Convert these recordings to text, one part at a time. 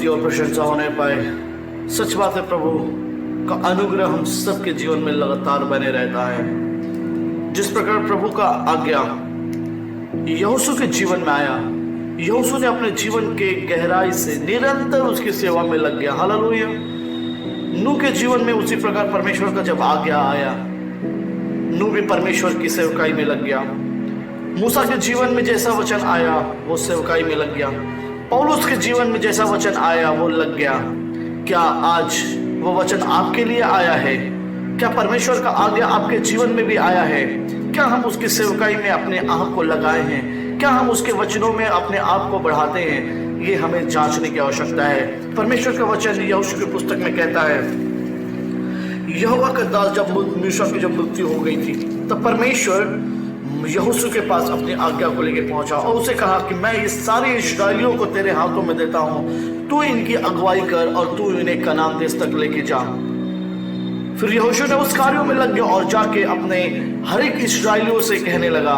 स्तुति और प्रशंसा होने पाए। सच बात है, प्रभु का अनुग्रह हम सबके जीवन में लगातार बने रहता है। जिस प्रकार प्रभु का आज्ञा यहोशू के जीवन में आया, यहोशू ने अपने जीवन के गहराई से निरंतर उसकी सेवा में लग गया। हालेलुया। नूह के जीवन में उसी प्रकार परमेश्वर का जब आज्ञा आया, नूह भी परमेश्वर की सेवकाई में लग गया। मूसा के जीवन में जैसा वचन आया वो सेवकाई में लग गया। पौलुस के जीवन में जैसा वचन आया वो लग गया। क्या आज वो वचन आपके लिए आया है? क्या परमेश्वर का आज्ञा आपके जीवन में भी आया है? क्या हम उसकी सेवकाई में अपने आप को लगाए हैं? क्या हम उसके वचनों में अपने आप को बढ़ाते हैं? ये हमें जांचने की आवश्यकता है। परमेश्वर का वचन यहोशू की पुस्तक में कहता है, यहोवा का दास जब मूसा की जब मृत्यु हो गई थी तब परमेश्वर यहोशू के पास अपनी आज्ञा को लेकर पहुंचा और उसे कहा कि मैं ये सारे इस्राएलियों को तेरे हाथों में देता हूं, तू इनकी अगुवाई कर और तू इन्हें कनान देश तक लेके जा। फिर यहोशू ने उस कार्यों में लग गया और जाके अपने हर एक इस्राएलियों से कहने लगा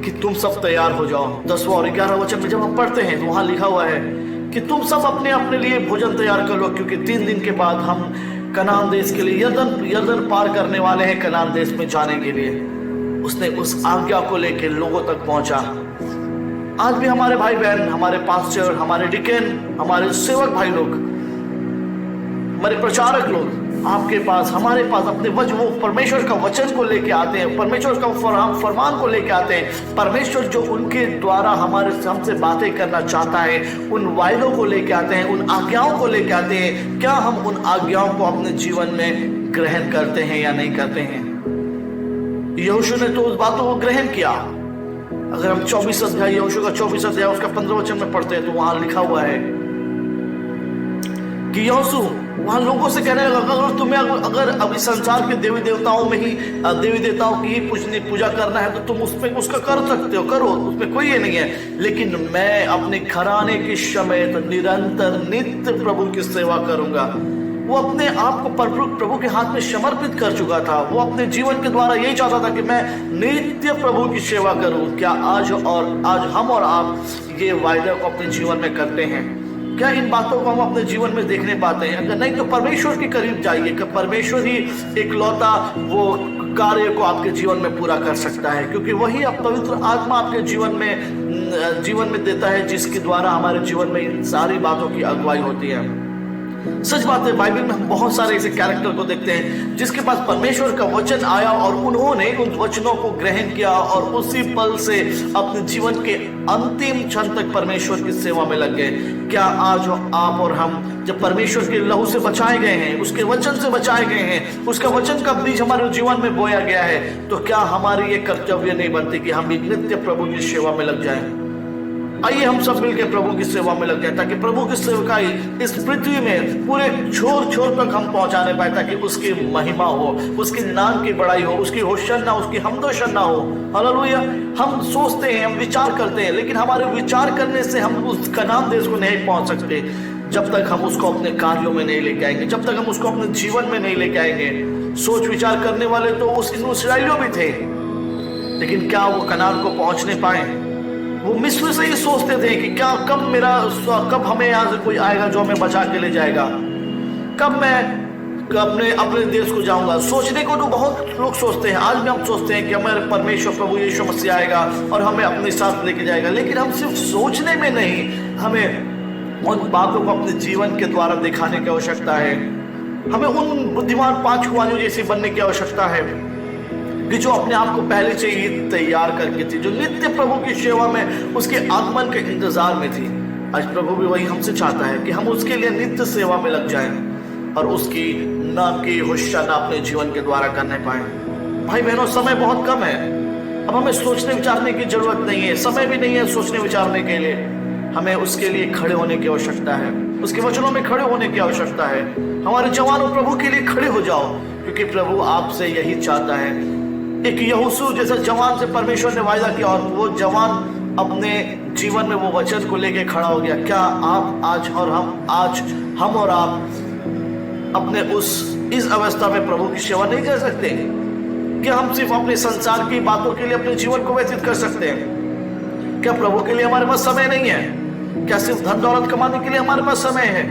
कि तुम सब तैयार हो जाओ। 10वां और 11वां वचन में जब हम पढ़ते हैं तो वहां लिखा हुआ है कि तुम सब अपने अपने लिए भोजन तैयार कर लो, क्योंकि 3 दिन के बाद हम कनान देश के लिए यरदन पार करने वाले हैं, कनान देश में जाने के लिए। उसने उस आज्ञा को लेकर लोगों तक पहुंचा। आज भी हमारे भाई बहन, हमारे पास्टर, हमारे डिकेन, हमारे सेवक भाई लोग, हमारे प्रचारक लोग आपके पास, हमारे पास अपने वो परमेश्वर का वचन को लेके आते हैं, परमेश्वर का फरमान को लेके आते हैं। परमेश्वर जो उनके द्वारा हमसे बातें करना चाहता है, उन वायदों को लेके आते हैं, उन आज्ञाओं को लेके आते हैं। क्या हम उन आज्ञाओं को अपने जीवन में ग्रहण करते हैं या नहीं करते हैं? यहोशू ने तो उस बातों को ग्रहण किया। अगर हम 24 अध्याय, यहोशू का 24 अध्याय उसका 15 वचन में पढ़ते हैं तो वहां लिखा हुआ है कि यहोशू वहां लोगों से कहने लगा, अगर तुम्हें अगर अभी संसार के देवी देवताओं में ही देवी देवताओं की ही पूजा करना है तो तुम उसमें उसका कर सकते हो, करो, उसमें कोई ये नहीं है। लेकिन मैं अपने घराने के समेत निरंतर नित्य प्रभु की सेवा करूंगा। वो अपने आप को प्रभु के हाथ में समर्पित कर चुका था। वो अपने जीवन के द्वारा यही चाहता था कि मैं नित्य प्रभु की सेवा करूं। क्या आज हम और आप ये वायदा को अपने जीवन में करते हैं? क्या इन बातों को हम अपने जीवन में देखने पाते हैं? अगर नहीं तो परमेश्वर के करीब जाइए कि परमेश्वर ही इकलौता वो कार्य को आपके जीवन में पूरा कर सकता है, क्योंकि वही अब पवित्र आत्मा आपके जीवन में देता है, जिसके द्वारा हमारे जीवन में इन सारी बातों की अगुवाई होती है। सच बात है, बाइबल में हम बहुत सारे ऐसे कैरेक्टर को देखते हैं जिसके पास परमेश्वर का वचन आया और उन्होंने उन वचनों को ग्रहण किया और उसी पल से अपने जीवन के अंतिम क्षण तक परमेश्वर की सेवा में लग गए। क्या आज आप और हम जब परमेश्वर के लहू से बचाए गए हैं, उसके वचन से बचाए गए हैं, उसका वचन का बीज हमारे जीवन में बोया गया है, तो क्या हमारी ये कर्तव्य नहीं बनती कि हम नित्य प्रभु की सेवा में लग जाएं? आइए हम सब मिलकर प्रभु की सेवा में लग जाए, ताकि प्रभु की सेवकाई इस पृथ्वी में पूरे छोर छोर तक हम पहुंचाने पाए, ताकि उसकी महिमा हो, उसके नाम की बड़ाई हो, उसकी होशन्ना, उसकी हमदोशन्ना हो। हालेलुया। हम सोचते हैं, हम विचार करते हैं, लेकिन हमारे विचार करने से हम उस कनान देश को नहीं पहुंच सकते जब तक हम उसको अपने कार्यों में नहीं लेके आएंगे, जब तक हम उसको अपने जीवन में नहीं लेके आएंगे। सोच विचार करने वाले तो उस इस्राएलियों भी थे, लेकिन क्या वो कनान को पहुंचने पाए? वो मिस्र से ही सोचते थे कि क्या कब हमें यहाँ से कोई आएगा जो हमें बचा के ले जाएगा, कब मैं अपने देश को जाऊंगा। सोचने को तो बहुत लोग सोचते हैं, आज भी हम सोचते हैं कि हमारे परमेश्वर प्रभु यीशु मसीह आएगा और हमें अपने साथ लेके जाएगा, लेकिन हम सिर्फ सोचने में नहीं, हमें उन बातों को अपने जीवन के द्वारा दिखाने की आवश्यकता है। हमें उन बुद्धिमान 5 कुआनियों जैसे बनने की आवश्यकता है कि जो अपने आप को पहले से ही तैयार करके थी, जो नित्य प्रभु की सेवा में उसके आगमन के इंतजार में थी। आज प्रभु भी वही हमसे चाहता है कि हम उसके लिए नित्य सेवा में लग जाएं और उसकी नाम की होशन्ना अपने जीवन के द्वारा करने पाए। भाई बहनों, समय बहुत कम है। अब हमें सोचने विचारने की जरूरत नहीं है, समय भी नहीं है सोचने विचारने के लिए। हमें उसके लिए खड़े होने की आवश्यकता है, उसके वचनों में खड़े होने की आवश्यकता है। हमारे जवानों प्रभु के लिए खड़े हो जाओ, क्योंकि प्रभु आपसे यही चाहता है। एक यहोशू जैसा जवान से परमेश्वर ने वायदा किया और वो जवान अपने जीवन में वो वचन को लेके खड़ा हो गया। क्या आप हम और आप अपने इस अवस्था में प्रभु की सेवा नहीं कर सकते? क्या हम सिर्फ अपने संसार की बातों के लिए अपने जीवन को व्यतीत कर सकते हैं? क्या प्रभु के लिए हमारे पास समय नहीं है? क्या सिर्फ धन दौलत कमाने के लिए हमारे पास समय है?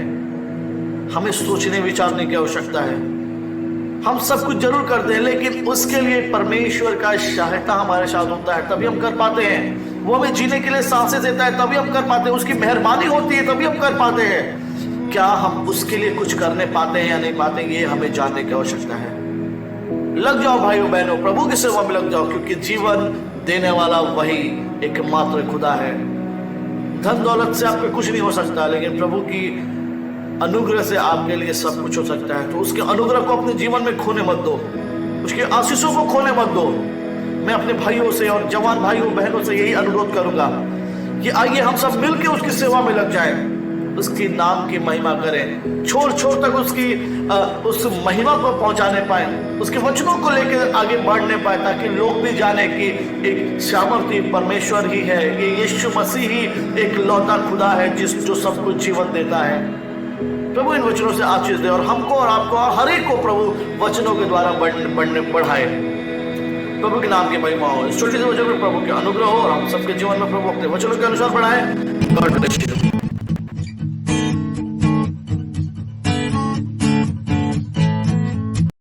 हमें सोचने विचारने की आवश्यकता है। हम सब कुछ जरूर करते हैं, लेकिन उसके लिए परमेश्वर का सहायता हमारे साथ होता है, तभी हम कर पाते हैं। वो हमें जीने के लिए सांसें देता है, तभी हम कर पाते हैं। उसकी मेहरबानी होती है, तभी हम कर पाते हैं। क्या हम उसके लिए कुछ करने पाते हैं या नहीं पाते, ये हमें जानने की आवश्यकता है। लग जाओ भाइयों बहनों, प्रभु की सेवा में लग जाओ, क्योंकि जीवन देने वाला वही एकमात्र खुदा है। धन दौलत से आपको कुछ नहीं हो सकता, लेकिन प्रभु की अनुग्रह से आपके लिए सब कुछ हो सकता है। तो उसके अनुग्रह को अपने जीवन में खोने मत दो, उसके आशीषों को खोने मत दो। मैं अपने भाइयों से और जवान भाइयों बहनों से यही अनुरोध करूंगा कि आइए हम सब मिलकर उसकी सेवा में लग जाएं, उसकी नाम की महिमा करें, छोर छोर तक उसकी उस महिमा को पहुंचाने पाए, उसके वचनों को लेकर आगे बढ़ने पाए, ताकि लोग भी जाने कि एक सामर्थी परमेश्वर ही है, ये यीशु मसीह ही एक लौता खुदा है जो सब कुछ जीवन देता है। प्रभु इन वचनों से आशीष दे और हमको और आपको और हर एक को प्रभु वचनों के द्वारा बढ़ाए। प्रभु के नाम की महिमा हो। इस छोटे से वचन में प्रभु के अनुग्रह हो और हम सबके जीवन में प्रभु अपने वचनों के अनुसार बढ़ाए। God bless you.